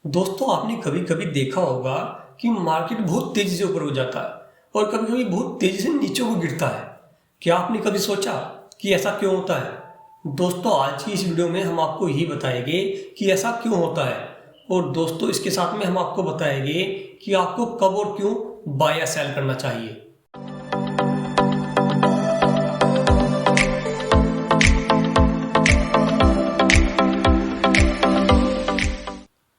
दोस्तों आपने कभी कभी देखा होगा कि मार्केट बहुत तेजी से ऊपर हो जाता है और कभी कभी बहुत तेजी से नीचे को गिरता है। क्या आपने कभी सोचा कि ऐसा क्यों होता है? दोस्तों आज की इस वीडियो में हम आपको यही बताएंगे कि ऐसा क्यों होता है। और दोस्तों इसके साथ में हम आपको बताएंगे कि आपको कब और क्यों बाय या सेल करना चाहिए।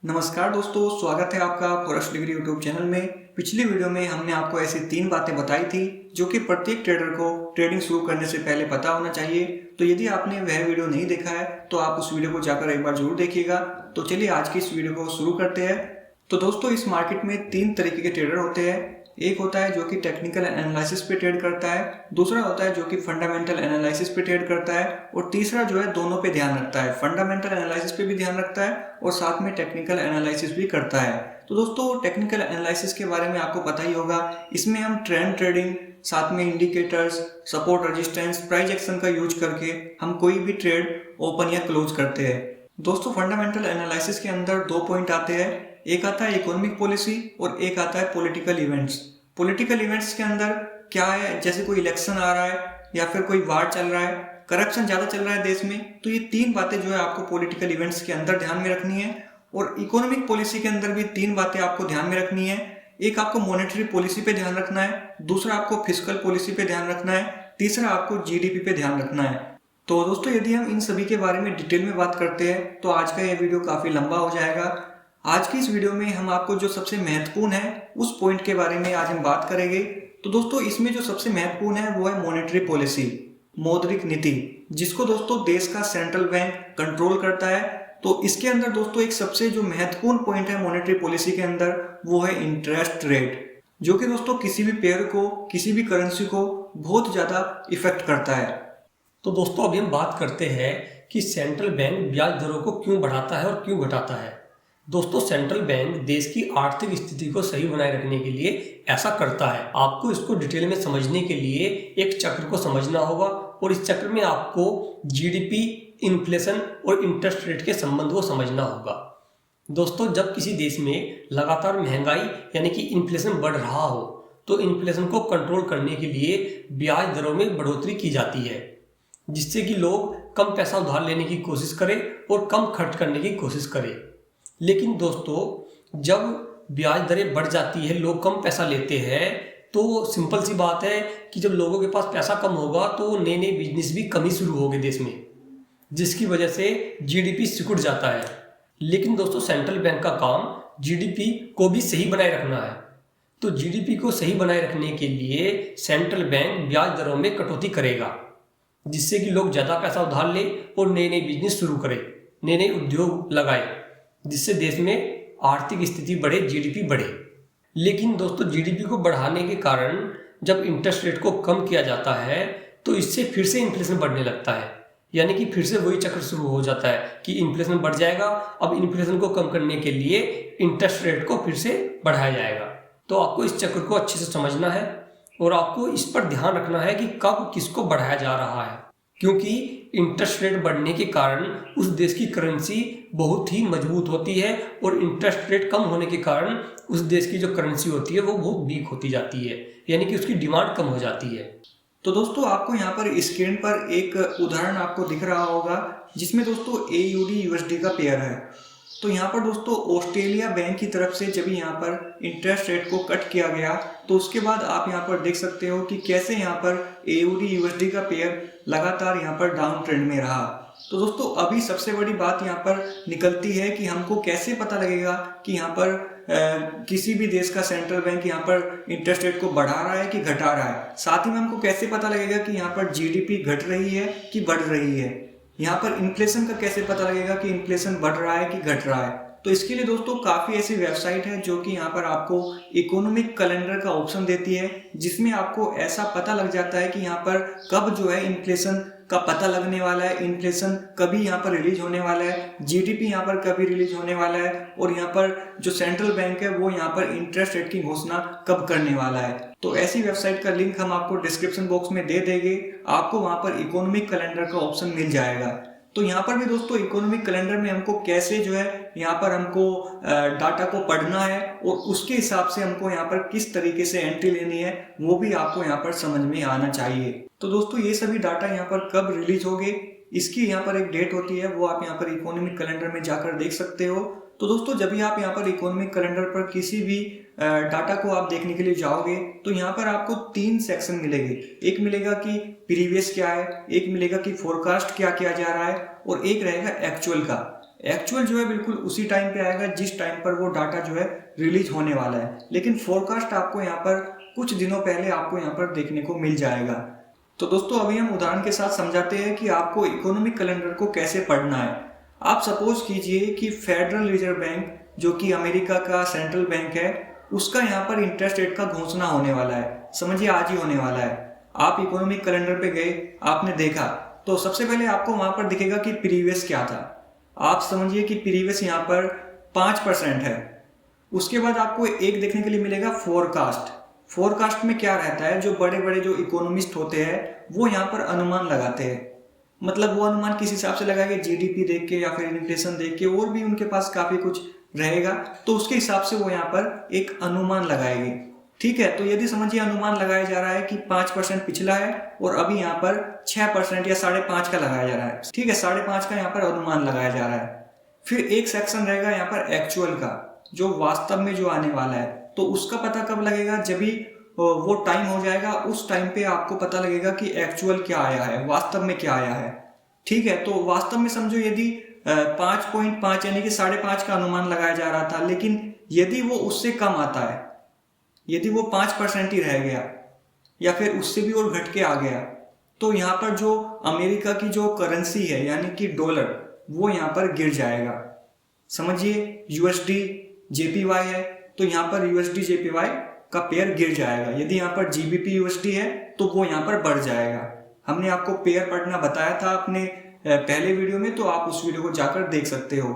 नमस्कार दोस्तों, स्वागत है आपका फॉरेस्ट डिग्री यूट्यूब चैनल में। पिछली वीडियो में हमने आपको ऐसी 3 बातें बताई थी जो कि प्रत्येक ट्रेडर को ट्रेडिंग शुरू करने से पहले पता होना चाहिए। तो यदि आपने वह वीडियो नहीं देखा है तो आप उस वीडियो को जाकर एक बार जरूर देखिएगा। तो चलिए आज की इस वीडियो को शुरू करते हैं। तो दोस्तों इस मार्केट में 3 तरीके के ट्रेडर होते हैं। एक होता है जो कि टेक्निकल एनालिसिस पे ट्रेड करता है, दूसरा होता है जो कि फंडामेंटल एनालिसिस पे ट्रेड करता है और तीसरा जो है दोनों पे ध्यान रखता है, फंडामेंटल एनालिसिस पे भी ध्यान रखता है और साथ में टेक्निकल एनालिसिस भी करता है। तो दोस्तों टेक्निकल एनालिसिस के बारे में आपको पता ही होगा। इसमें हम ट्रेंड ट्रेडिंग, साथ में indicators, support, resistance, price action का यूज करके हम कोई भी ट्रेड ओपन या क्लोज करते हैं। दोस्तों फंडामेंटल एनालिसिस के अंदर 2 पॉइंट आते हैं। एक आता है इकोनॉमिक पॉलिसी और एक आता है पॉलिटिकल इवेंट्स। पॉलिटिकल इवेंट्स के अंदर क्या है, जैसे कोई इलेक्शन आ रहा है या फिर कोई वार चल रहा है, करप्शन ज्यादा चल रहा है देश में, तो ये 3 बातें जो है आपको पॉलिटिकल इवेंट्स के अंदर ध्यान में रखनी है। और इकोनॉमिक पॉलिसी के अंदर भी 3 बातें आपको ध्यान में रखनी है। एक आपको मॉनेटरी पॉलिसी पे ध्यान रखना है, दूसरा आपको फिस्कल पॉलिसी पे ध्यान रखना है, तीसरा आपको जीडीपी पे ध्यान रखना है। तो दोस्तों यदि हम इन सभी के बारे में डिटेल में बात करते हैं तो आज का यह वीडियो काफी लंबा हो जाएगा। आज की इस वीडियो में हम आपको जो सबसे महत्वपूर्ण है उस पॉइंट के बारे में आज हम बात करेंगे। तो दोस्तों इसमें जो सबसे महत्वपूर्ण है वो है मॉनेटरी पॉलिसी, मौद्रिक नीति, जिसको दोस्तों देश का सेंट्रल बैंक कंट्रोल करता है। तो इसके अंदर दोस्तों एक सबसे जो महत्वपूर्ण पॉइंट है मॉनेटरी पॉलिसी के अंदर वो है इंटरेस्ट रेट, जो कि दोस्तों किसी भी पेयर को, किसी भी करेंसी को बहुत ज्यादा इफेक्ट करता है। तो दोस्तों अभी हम बात करते हैं कि सेंट्रल बैंक ब्याज दरों को क्यों बढ़ाता है और क्यों घटाता है। दोस्तों सेंट्रल बैंक देश की आर्थिक स्थिति को सही बनाए रखने के लिए ऐसा करता है। आपको इसको डिटेल में समझने के लिए एक चक्र को समझना होगा और इस चक्र में आपको जीडीपी, इन्फ्लेशन और इंटरेस्ट रेट के संबंध को समझना होगा। दोस्तों जब किसी देश में लगातार महंगाई यानी कि इन्फ्लेशन बढ़ रहा हो तो इन्फ्लेशन को कंट्रोल करने के लिए ब्याज दरों में बढ़ोतरी की जाती है, जिससे कि लोग कम पैसा उधार लेने की कोशिश करें और कम खर्च करने की कोशिश करें। लेकिन दोस्तों जब ब्याज दरें बढ़ जाती है, लोग कम पैसा लेते हैं, तो सिंपल सी बात है कि जब लोगों के पास पैसा कम होगा तो नए नए बिजनेस भी कम ही शुरू होंगे देश में, जिसकी वजह से जीडीपी सिकुड़ जाता है। लेकिन दोस्तों सेंट्रल बैंक का काम जीडीपी को भी सही बनाए रखना है। तो जीडीपी को सही बनाए रखने के लिए सेंट्रल बैंक ब्याज दरों में कटौती करेगा, जिससे कि लोग ज़्यादा पैसा उधार ले और नए नए बिजनेस शुरू करें, नए नए उद्योग लगाए, जिससे देश में आर्थिक स्थिति बढ़े, जीडीपी बढ़े। लेकिन दोस्तों जीडीपी को बढ़ाने के कारण जब इंटरेस्ट रेट को कम किया जाता है तो इससे फिर से इन्फ्लेशन बढ़ने लगता है, यानी कि फिर से वही चक्र शुरू हो जाता है कि इन्फ्लेशन बढ़ जाएगा। अब इन्फ्लेशन को कम करने के लिए इंटरेस्ट रेट को फिर से बढ़ाया जाएगा। तो आपको इस चक्र को अच्छे से समझना है और आपको इस पर ध्यान रखना है कि कब किसको बढ़ाया जा रहा है, क्योंकि इंटरेस्ट रेट बढ़ने के कारण उस देश की करेंसी बहुत ही मजबूत होती है और इंटरेस्ट रेट कम होने के कारण उस देश की जो करेंसी होती है वो बहुत वीक होती जाती है, यानी कि उसकी डिमांड कम हो जाती है। तो दोस्तों आपको यहाँ पर स्क्रीन पर एक उदाहरण आपको दिख रहा होगा जिसमें दोस्तों AUD USD का पेयर है। तो यहाँ पर दोस्तों ऑस्ट्रेलिया बैंक की तरफ से जब यहाँ पर इंटरेस्ट रेट को कट किया गया तो उसके बाद आप यहाँ पर देख सकते हो कि कैसे यहाँ पर AUD USD का पेयर लगातार यहाँ पर डाउन ट्रेंड में रहा। तो दोस्तों अभी सबसे बड़ी बात यहाँ पर निकलती है कि हमको कैसे पता लगेगा कि यहाँ पर किसी भी देश का सेंट्रल बैंक यहाँ पर इंटरेस्ट रेट को बढ़ा रहा है कि घटा रहा है। साथ ही में हमको कैसे पता लगेगा कि यहाँ पर जीडीपी घट रही है कि बढ़ रही है। यहाँ पर इन्फ्लेशन का कैसे पता लगेगा कि इन्फ्लेशन बढ़ रहा है कि घट रहा है। तो इसके लिए दोस्तों काफी ऐसी वेबसाइट है जो कि यहाँ पर आपको इकोनॉमिक कैलेंडर का ऑप्शन देती है, जिसमें आपको ऐसा पता लग जाता है कि यहाँ पर कब जो है इन्फ्लेशन का पता लगने वाला है, इन्फ्लेशन कभी यहाँ पर रिलीज होने वाला है, जीडीपी यहाँ पर कभी रिलीज होने वाला है और यहाँ पर जो सेंट्रल बैंक है वो यहाँ पर इंटरेस्ट रेट की घोषणा कब करने वाला है। तो ऐसी वेबसाइट का लिंक हम आपको डिस्क्रिप्शन बॉक्स में दे देंगे, आपको वहां पर इकोनॉमिक कैलेंडर का ऑप्शन मिल जाएगा। तो यहाँ पर भी दोस्तों इकोनॉमिक कैलेंडर में हमको कैसे जो है यहाँ पर हमको डाटा को पढ़ना है और उसके हिसाब से हमको यहाँ पर किस तरीके से एंट्री लेनी है वो भी आपको यहाँ पर समझ में आना चाहिए। तो दोस्तों ये सभी डाटा यहाँ पर कब रिलीज होंगे इसकी यहाँ पर एक डेट होती है, वो आप यहाँ पर इकोनॉमिक कैलेंडर में जाकर देख सकते हो। तो दोस्तों जब भी आप यहाँ पर इकोनॉमिक कैलेंडर पर किसी भी डाटा को आप देखने के लिए जाओगे तो यहाँ पर आपको 3 सेक्शन मिलेंगे। एक मिलेगा कि प्रीवियस क्या है, एक मिलेगा कि फोरकास्ट क्या किया जा रहा है और एक रहेगा एक्चुअल का। एक्चुअल जो है बिल्कुल उसी टाइम पे आएगा जिस टाइम पर वो डाटा जो है रिलीज होने वाला है, लेकिन फोरकास्ट आपको यहाँ पर कुछ दिनों पहले आपको यहाँ पर देखने को मिल जाएगा। तो दोस्तों अभी हम उदाहरण के साथ समझाते हैं कि आपको इकोनॉमिक कैलेंडर को कैसे पढ़ना है। आप सपोज कीजिए कि फेडरल रिजर्व बैंक जो कि अमेरिका का सेंट्रल बैंक है उसका यहाँ पर इंटरेस्ट रेट का घोषणा होने वाला है, समझिए आज ही होने वाला है। आप इकोनॉमिक कैलेंडर पे गए, आपने देखा तो सबसे पहले आपको वहां पर दिखेगा कि प्रीवियस क्या था। आप समझिए कि प्रीवियस यहाँ पर 5% है। उसके बाद आपको एक देखने के लिए मिलेगा फोरकास्ट। फोरकास्ट में क्या रहता है, जो बड़े बड़े जो इकोनॉमिस्ट होते हैं वो यहाँ पर अनुमान लगाते हैं। मतलब वो अनुमान किस हिसाब से लगाएंगे, जीडीपी देख के या फिर इन्फ्लेशन देख के, और भी उनके पास काफी कुछ रहेगा, तो उसके हिसाब से वो यहाँ पर एक अनुमान लगाएंगे। ठीक है, तो यदि समझिए अनुमान लगाया जा रहा है कि 5% पिछला है और अभी यहाँ पर 6% या 5.5 का लगाया जा रहा है। ठीक है, 5.5 का यहाँ पर अनुमान लगाया जा रहा है। फिर एक सेक्शन रहेगा यहाँ पर एक्चुअल का, जो वास्तव में जो आने वाला है। तो उसका पता कब लगेगा, जब भी वो टाइम हो जाएगा, उस टाइम पे आपको पता लगेगा कि एक्चुअल क्या आया है, वास्तव में क्या आया है। ठीक है, तो वास्तव में समझो यदि 5.5 यानी कि 5.5 का अनुमान लगाया जा रहा था, लेकिन यदि वो उससे कम आता है, यदि वो 5% ही रह गया या फिर उससे भी और घट के आ गया, तो यहाँ पर जो अमेरिका की जो करेंसी है यानी कि डॉलर, वो यहाँ पर गिर जाएगा। समझिए यूएसडी जेपीवाई है तो यहाँ पर यूएसडी जेपीवाई का पेयर गिर जाएगा। यदि यहाँ पर जीबीपी यूएसडी है तो वो यहाँ पर बढ़ जाएगा। हमने आपको पेयर पढ़ना बताया था अपने पहले वीडियो में, तो आप उस वीडियो को जाकर देख सकते हो।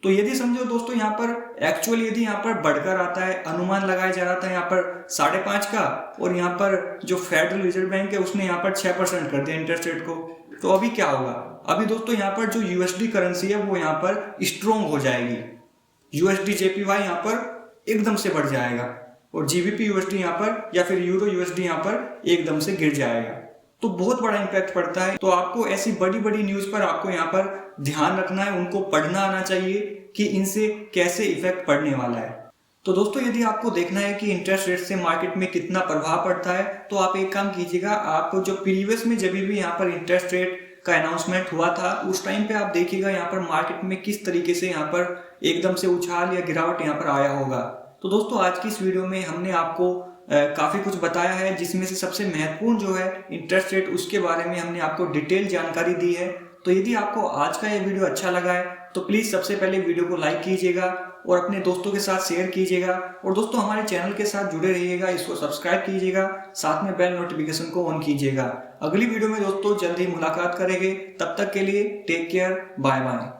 तो यदि समझो दोस्तों यहाँ पर एक्चुअल यदि यहाँ पर बढ़कर आता है, अनुमान लगाया जा रहा था यहाँ पर 5.5 का, और यहाँ पर जो फेडरल रिजर्व बैंक है उसने यहाँ पर 6% कर दिया इंटरेस्ट रेट को, तो अभी क्या होगा, अभी दोस्तों यहाँ पर जो यूएसडी करेंसी है वो यहाँ पर स्ट्रोंग हो जाएगी। यूएसडी जेपीवाई यहाँ पर एकदम से बढ़ जाएगा और जीबीपी यूएसडी यहाँ पर या फिर यूरो यूएसडी यहाँ पर एकदम से गिर जाएगा। तो बहुत बड़ा इंपैक्ट पड़ता है। तो आपको ऐसी बड़ी बड़ी न्यूज पर आपको यहाँ पर ध्यान रखना है, उनको पढ़ना आना चाहिए कि इनसे कैसे इफेक्ट पड़ने वाला है। तो दोस्तों यदि आपको देखना है कि इंटरेस्ट रेट से मार्केट में कितना प्रभाव पड़ता है, तो आप एक काम कीजिएगा, आप जो प्रीवियस में जब भी यहाँ पर इंटरेस्ट रेट का अनाउंसमेंट हुआ था उस टाइम पे आप देखिएगा यहाँ पर मार्केट में किस तरीके से यहाँ पर एकदम से उछाल या गिरावट यहाँ पर आया होगा। तो दोस्तों आज की इस वीडियो में हमने आपको काफी कुछ बताया है, जिसमें से सबसे महत्वपूर्ण जो है इंटरेस्ट रेट, उसके बारे में हमने आपको डिटेल जानकारी दी है। तो यदि आपको आज का ये वीडियो अच्छा लगा है तो प्लीज सबसे पहले वीडियो को लाइक कीजिएगा और अपने दोस्तों के साथ शेयर कीजिएगा, और दोस्तों हमारे चैनल के साथ जुड़े रहिएगा, इसको सब्सक्राइब कीजिएगा, साथ में बेल नोटिफिकेशन को ऑन कीजिएगा। अगली वीडियो में दोस्तों जल्दी मुलाकात करेंगे, तब तक के लिए टेक केयर, बाय बाय।